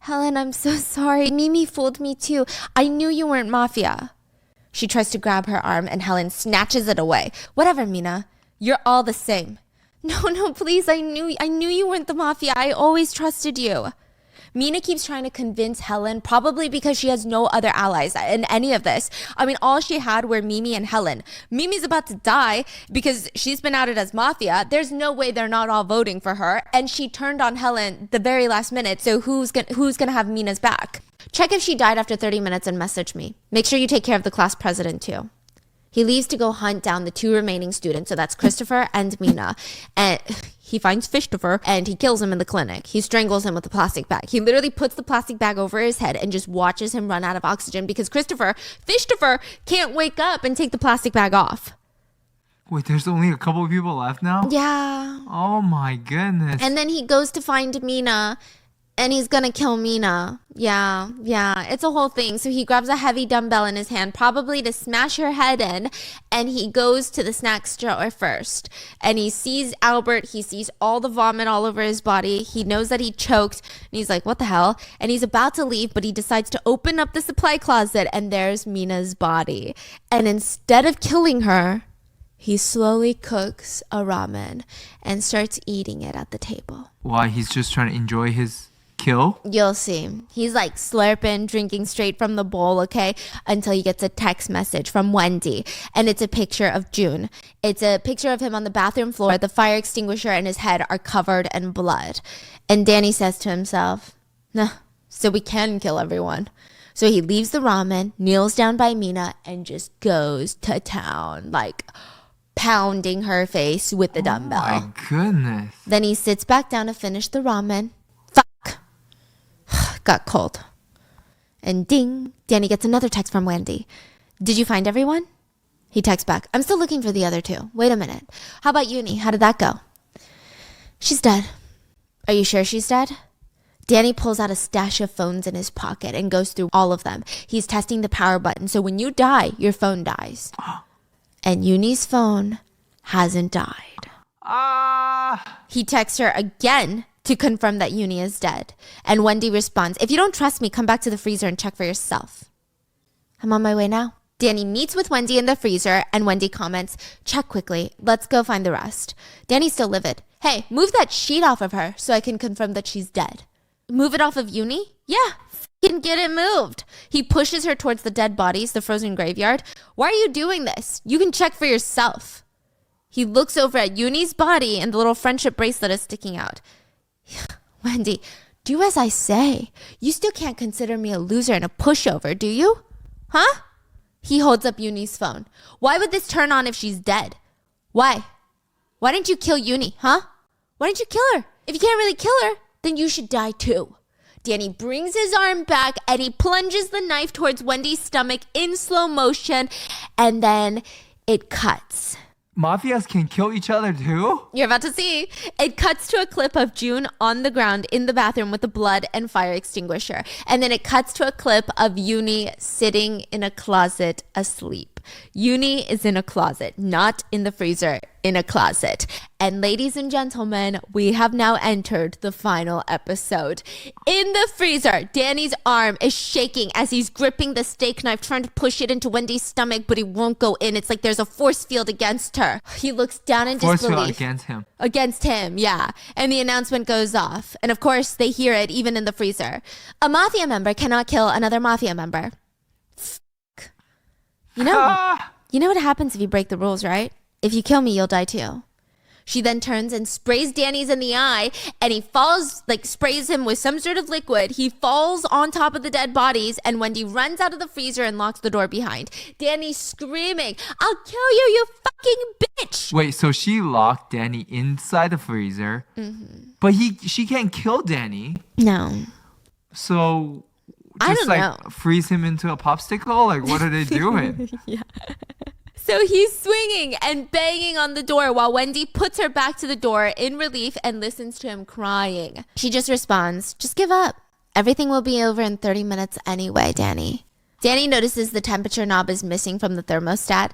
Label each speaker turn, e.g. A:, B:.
A: Helen, I'm so sorry. Mimi fooled me too. I knew you weren't Mafia. She tries to grab her arm and Helen snatches it away. Whatever, Mina. You're all the same. No, please. I knew you weren't the Mafia. I always trusted you. Mina keeps trying to convince Helen, probably because she has no other allies in any of this. I mean, all she had were Mimi and Helen. Mimi's about to die because she's been outed as Mafia. There's no way they're not all voting for her. And she turned on Helen the very last minute. So who's gonna have Mina's back? Check if she died after 30 minutes and message me. Make sure you take care of the class president too. He leaves to go hunt down the 2 remaining students. So that's Christopher and Mina. And he finds Fishtopher and he kills him in the clinic. He strangles him with a plastic bag. He literally puts the plastic bag over his head and just watches him run out of oxygen because Fishtopher can't wake up and take the plastic bag off.
B: Wait, there's only a couple of people left now?
A: Yeah.
B: Oh my goodness.
A: And then he goes to find Mina and he's gonna kill Mina. Yeah, it's a whole thing. So he grabs a heavy dumbbell in his hand, probably to smash her head in, and he goes to the snack store first. And he sees Albert, he sees all the vomit all over his body. He knows that he choked, and he's like, what the hell? And he's about to leave, but he decides to open up the supply closet, and there's Mina's body. And instead of killing her, he slowly cooks a ramen and starts eating it at the table.
B: Why? He's just trying to enjoy his kill?
A: You'll see. He's like slurping, drinking straight from the bowl, okay? Until he gets a text message from Wendy. And it's a picture of June. It's a picture of him on the bathroom floor. The fire extinguisher and his head are covered in blood. And Danny says to himself, nah, so we can kill everyone. So he leaves the ramen, kneels down by Mina, and just goes to town, like pounding her face with the dumbbell.
B: Oh my goodness.
A: Then he sits back down to finish the ramen. Fuck. Got cold. And ding, Danny gets another text from Wendy. Did you find everyone? He texts back. I'm still looking for the other 2. Wait a minute. How about Uni? How did that go? She's dead. Are you sure she's dead? Danny pulls out a stash of phones in his pocket and goes through all of them. He's testing the power button. So when you die, your phone dies. And Uni's phone hasn't died. He texts her again to confirm that Uni is dead. And Wendy responds, if you don't trust me, come back to the freezer and check for yourself. I'm on my way now. Danny meets with Wendy in the freezer and Wendy comments, check quickly. Let's go find the rest. Danny's still livid. Hey, move that sheet off of her so I can confirm that she's dead. Move it off of Uni? Yeah, fucking get it moved. He pushes her towards the dead bodies, the frozen graveyard. Why are you doing this? You can check for yourself. He looks over at Uni's body and the little friendship bracelet is sticking out. Wendy, do as I say. You still can't consider me a loser and a pushover, do you? Huh? He holds up Uni's phone. Why would this turn on if she's dead? Why? Why didn't you kill Uni, huh? Why didn't you kill her? If you can't really kill her, then you should die too. Danny brings his arm back and he plunges the knife towards Wendy's stomach in slow motion, and then it cuts.
B: Mafias can kill each other too?
A: You're about to see. It cuts to a clip of June on the ground in the bathroom with the blood and fire extinguisher. And then it cuts to a clip of Uni sitting in a closet asleep. Uni is in a closet, not in the freezer, in a closet. And ladies and gentlemen, we have now entered the final episode. In the freezer, Danny's arm is shaking as he's gripping the steak knife, trying to push it into Wendy's stomach, but it won't go in. It's like there's a force field against her. He looks down in disbelief.
B: Force field against him.
A: Against him, yeah. And the announcement goes off. And of course, they hear it even in the freezer. A Mafia member cannot kill another Mafia member. You know what happens if you break the rules, right? If you kill me, you'll die too. She then turns and sprays Danny's in the eye, and he falls, sprays him with some sort of liquid. He falls on top of the dead bodies, and Wendy runs out of the freezer and locks the door behind. Danny's screaming, I'll kill you, you fucking bitch!
B: Wait, so she locked Danny inside the freezer, but she can't kill Danny.
A: No.
B: So
A: I
B: just
A: don't know.
B: Freeze him into a popsicle? Like, what are they doing?
A: Yeah. So he's swinging and banging on the door while Wendy puts her back to the door in relief and listens to him crying. She just responds, just give up. Everything will be over in 30 minutes anyway, Danny. Danny notices the temperature knob is missing from the thermostat.